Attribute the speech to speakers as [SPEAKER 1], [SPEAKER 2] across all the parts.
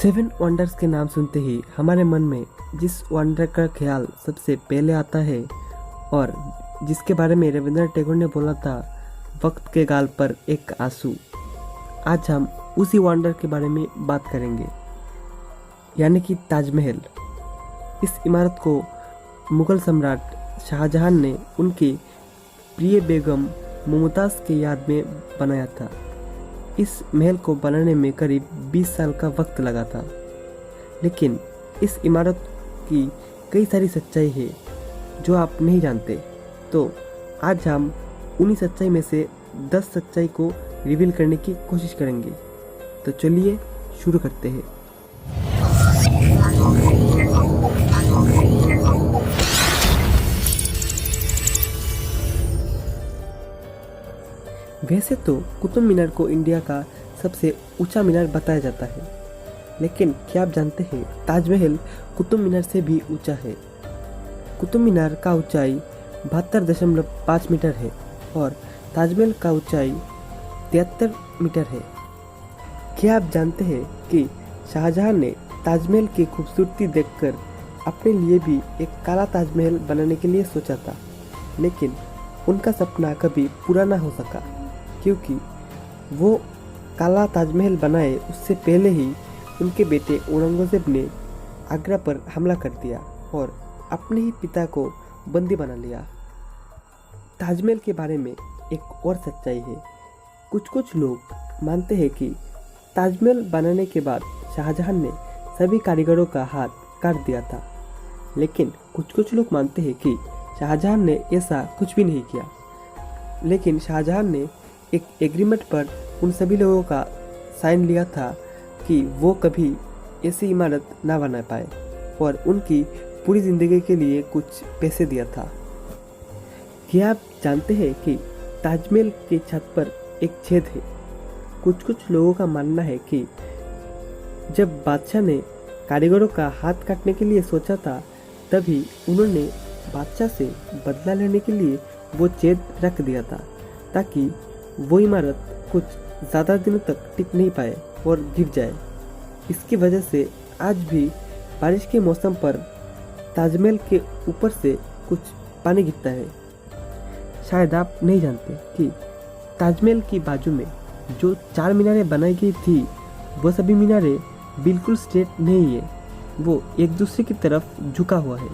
[SPEAKER 1] Seven wonders के नाम सुनते ही हमारे मन में जिस वंडर का ख्याल सबसे पहले आता है और जिसके बारे में रविंद्रनाथ टैगोर ने बोला था, वक्त के गाल पर एक आंसू। आज हम उसी वंडर के बारे में बात करेंगे, यानी कि ताजमहल। इस इमारत को मुगल सम्राट शाहजहां ने उनकी प्रिय बेगम मुमताज़ की याद में बनाया था। इस महल को बनाने में करीब 20 साल का वक्त लगा था, लेकिन इस इमारत की कई सारी सच्चाई है जो आप नहीं जानते। तो आज हम उन्हीं सच्चाई में से 10 सच्चाई को रिवील करने की कोशिश करेंगे। तो चलिए शुरू करते हैं। वैसे तो कुतुब मीनार को इंडिया का सबसे ऊंचा मीनार बताया जाता है, लेकिन क्या आप जानते हैं ताजमहल कुतुब मीनार से भी ऊंचा है। कुतुब मीनार का ऊंचाई 72.5 मीटर है और ताजमहल का ऊंचाई 73 मीटर है। क्या आप जानते हैं कि शाहजहां ने ताजमहल की खूबसूरती देखकर अपने लिए भी एक काला ताजमहल बनाने के लिए सोचा था, लेकिन उनका सपना कभी पूरा ना हो सका, क्योंकि वो काला ताजमहल बनाए उससे पहले ही उनके बेटे औरंगजेब ने आगरा पर हमला कर दिया और अपने ही पिता को बंदी बना लिया। ताजमहल के बारे में एक और सच्चाई है। कुछ लोग मानते हैं कि ताजमहल बनाने के बाद शाहजहां ने सभी कारीगरों का हाथ काट दिया था, लेकिन कुछ लोग मानते हैं कि शाहजहां ने ऐसा कुछ भी नहीं किया, लेकिन शाहजहां ने एक एग्रीमेंट पर उन सभी लोगों का साइन लिया था कि वो कभी ऐसी इमारत ना बना पाए और उनकी पूरी ज़िंदगी के लिए कुछ पैसे दिया था। क्या आप जानते हैं कि ताजमहल की छत पर एक छेद है? कुछ लोगों का मानना है कि जब बादशाह ने कारीगरों का हाथ काटने के लिए सोचा था, तभी उन्होंने बादशाह से बदला लेने के लिए वो छेद रख दिया था, ताकि वो इमारत कुछ ज़्यादा दिनों तक टिक नहीं पाए और गिर जाए। इसकी वजह से आज भी बारिश के मौसम पर ताजमहल के ऊपर से कुछ पानी गिरता है। शायद आप नहीं जानते कि ताजमहल की बाजू में जो 4 मीनारें बनाई गई थी, वो सभी मीनारें बिल्कुल स्ट्रेट नहीं है, वो एक दूसरे की तरफ झुका हुआ है,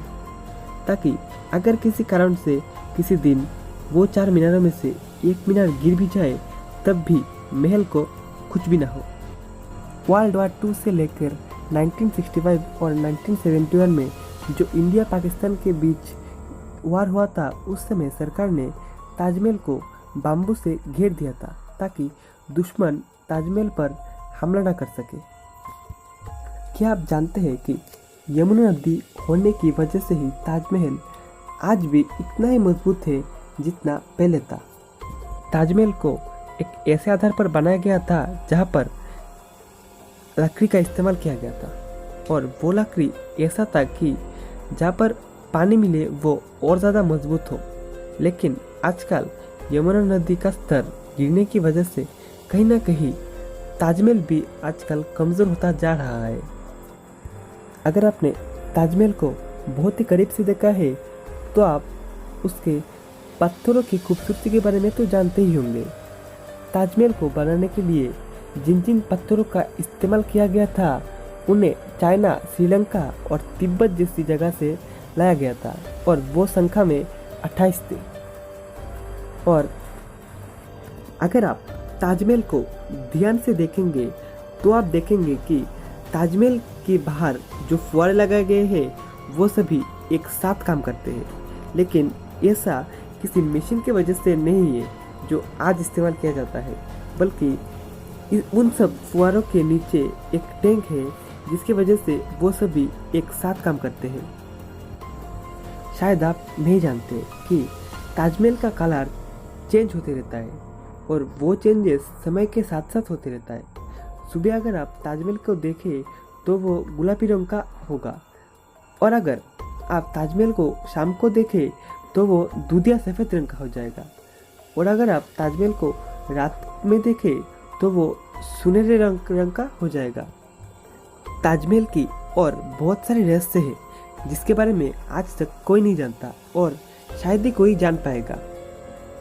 [SPEAKER 1] ताकि अगर किसी कारण से किसी दिन वो 4 मीनारों में से एक मीनार गिर भी जाए, तब भी महल को कुछ भी ना हो। वर्ल्ड वार 2 से लेकर 1965 और 1971 में जो इंडिया पाकिस्तान के बीच वार हुआ था, उस समय सरकार ने ताजमहल को बाम्बू से घेर दिया था, ताकि दुश्मन ताजमहल पर हमला ना कर सके। क्या आप जानते हैं कि यमुना नदी होने की वजह से ही ताजमहल आज भी इतना ही मजबूत है जितना पहले था। ताजमहल को एक ऐसे आधार पर बनाया गया था जहां पर लकड़ी का इस्तेमाल किया गया था, और वो लकड़ी ऐसा था कि जहां पर पानी मिले वो और ज़्यादा मजबूत हो। लेकिन आजकल यमुना नदी का स्तर गिरने की वजह से कहीं ना कहीं ताजमहल भी आजकल कमज़ोर होता जा रहा है। अगर आपने ताजमहल को बहुत ही करीब से देखा है, तो आप उसके पत्थरों की खूबसूरती के बारे में तो जानते ही होंगे। ताजमहल को बनाने के लिए जिन पत्थरों का इस्तेमाल किया गया था, उन्हें चाइना, श्रीलंका और तिब्बत जैसी जगह से लाया गया था, और वो संख्या में 28 थे। और अगर आप ताजमहल को ध्यान से देखेंगे तो आप देखेंगे कि ताजमहल के बाहर जो फुव्वारे लगाए गए हैं, वो सभी एक साथ काम करते हैं, लेकिन ऐसा किसी मशीन की वजह से नहीं है जो आज इस्तेमाल किया जाता है, बल्कि उन सब फुव्वारों के नीचे एक टैंक है जिसकी वजह से वो सभी एक साथ काम करते हैं। शायद आप नहीं जानते कि ताजमहल का कलर चेंज होते रहता है, और वो चेंजेस समय के साथ साथ होते रहता है। सुबह अगर आप ताजमहल को देखें तो वो गुलाबी रंग का होगा, और अगर आप ताजमहल को शाम को देखें तो वो दूधिया सफ़ेद रंग का हो जाएगा, और अगर आप ताजमहल को रात में देखें तो वो सुनहरे रंग का हो जाएगा। ताजमहल की और बहुत सारे रहस्य हैं जिसके बारे में आज तक कोई नहीं जानता और शायद ही कोई जान पाएगा।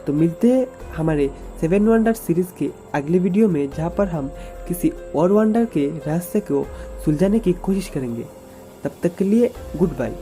[SPEAKER 1] तो मिलते हैं हमारे 7 वंडर सीरीज के अगले वीडियो में, जहाँ पर हम किसी और वंडर के रहस्य को सुलझाने की कोशिश करेंगे। तब तक के लिए गुड बाय।